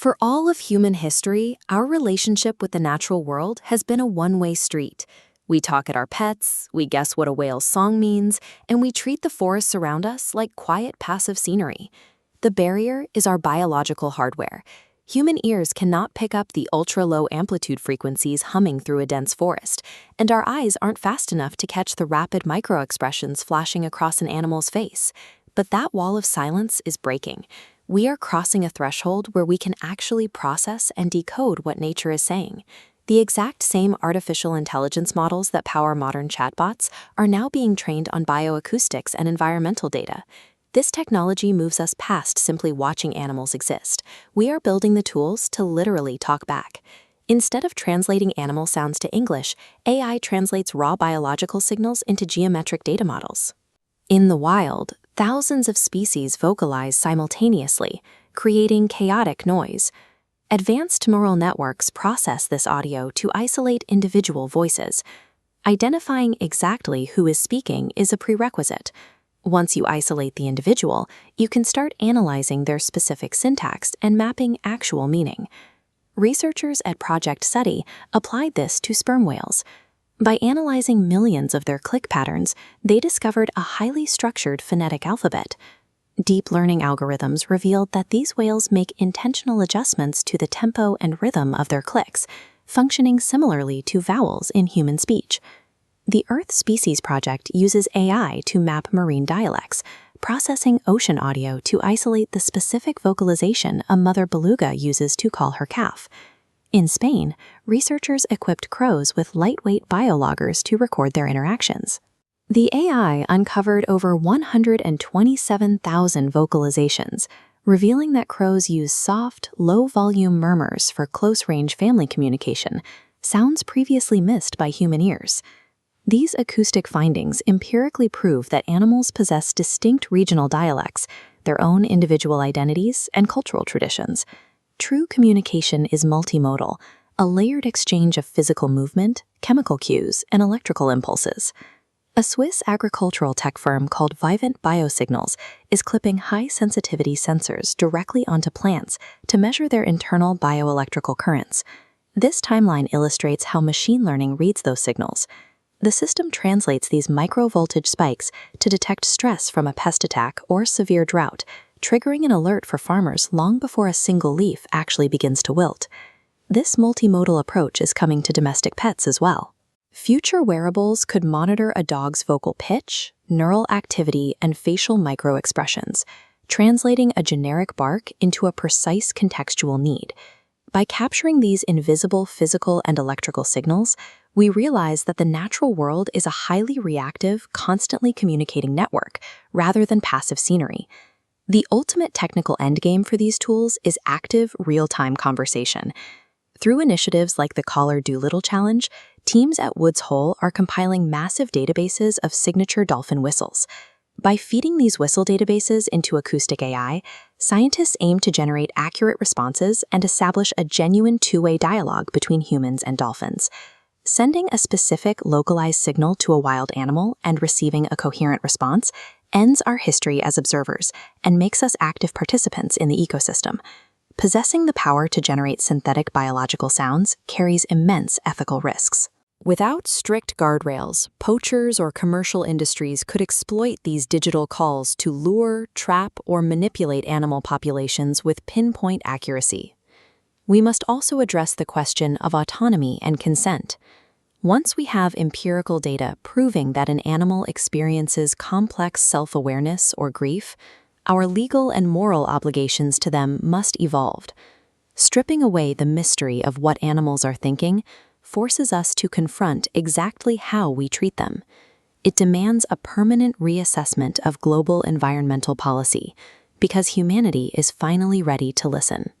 For all of human history, our relationship with the natural world has been a one-way street. We talk at our pets, we guess what a whale's song means, and we treat the forests around us like quiet, passive scenery. The barrier is our biological hardware. Human ears cannot pick up the ultra-low amplitude frequencies humming through a dense forest, and our eyes aren't fast enough to catch the rapid micro-expressions flashing across an animal's face. But that wall of silence is breaking. We are crossing a threshold where we can actually process and decode what nature is saying. The exact same artificial intelligence models that power modern chatbots are now being trained on bioacoustics and environmental data. This technology moves us past simply watching animals exist. We are building the tools to literally talk back. Instead of translating animal sounds to English, AI translates raw biological signals into geometric data models. In the wild, thousands of species vocalize simultaneously, creating chaotic noise. Advanced neural networks process this audio to isolate individual voices. Identifying exactly who is speaking is a prerequisite. Once you isolate the individual, you can start analyzing their specific syntax and mapping actual meaning. Researchers at Project CETI applied this to sperm whales. By analyzing millions of their click patterns, they discovered a highly structured phonetic alphabet. Deep learning algorithms revealed that these whales make intentional adjustments to the tempo and rhythm of their clicks, functioning similarly to vowels in human speech. The Earth Species Project uses AI to map marine dialects, processing ocean audio to isolate the specific vocalization a mother beluga uses to call her calf. In Spain, researchers equipped crows with lightweight biologgers to record their interactions. The AI uncovered over 127,000 vocalizations, revealing that crows use soft, low-volume murmurs for close-range family communication, sounds previously missed by human ears. These acoustic findings empirically prove that animals possess distinct regional dialects, their own individual identities, and cultural traditions. True communication is multimodal, a layered exchange of physical movement, chemical cues, and electrical impulses. A Swiss agricultural tech firm called Vivent Biosignals is clipping high-sensitivity sensors directly onto plants to measure their internal bioelectrical currents. This timeline illustrates how machine learning reads those signals. The system translates these micro-voltage spikes to detect stress from a pest attack or severe drought, triggering an alert for farmers long before a single leaf actually begins to wilt. This multimodal approach is coming to domestic pets as well. Future wearables could monitor a dog's vocal pitch, neural activity, and facial micro-expressions, translating a generic bark into a precise contextual need. By capturing these invisible physical and electrical signals, we realize that the natural world is a highly reactive, constantly communicating network, rather than passive scenery. The ultimate technical endgame for these tools is active, real-time conversation. Through initiatives like the Collar Doolittle Challenge, teams at Woods Hole are compiling massive databases of signature dolphin whistles. By feeding these whistle databases into acoustic AI, scientists aim to generate accurate responses and establish a genuine two-way dialogue between humans and dolphins. Sending a specific localized signal to a wild animal and receiving a coherent response ends our history as observers and makes us active participants in the ecosystem. Possessing the power to generate synthetic biological sounds carries immense ethical risks. Without strict guardrails, poachers or commercial industries could exploit these digital calls to lure, trap, or manipulate animal populations with pinpoint accuracy. We must also address the question of autonomy and consent. Once we have empirical data proving that an animal experiences complex self-awareness or grief, our legal and moral obligations to them must evolve. Stripping away the mystery of what animals are thinking forces us to confront exactly how we treat them. It demands a permanent reassessment of global environmental policy, because humanity is finally ready to listen.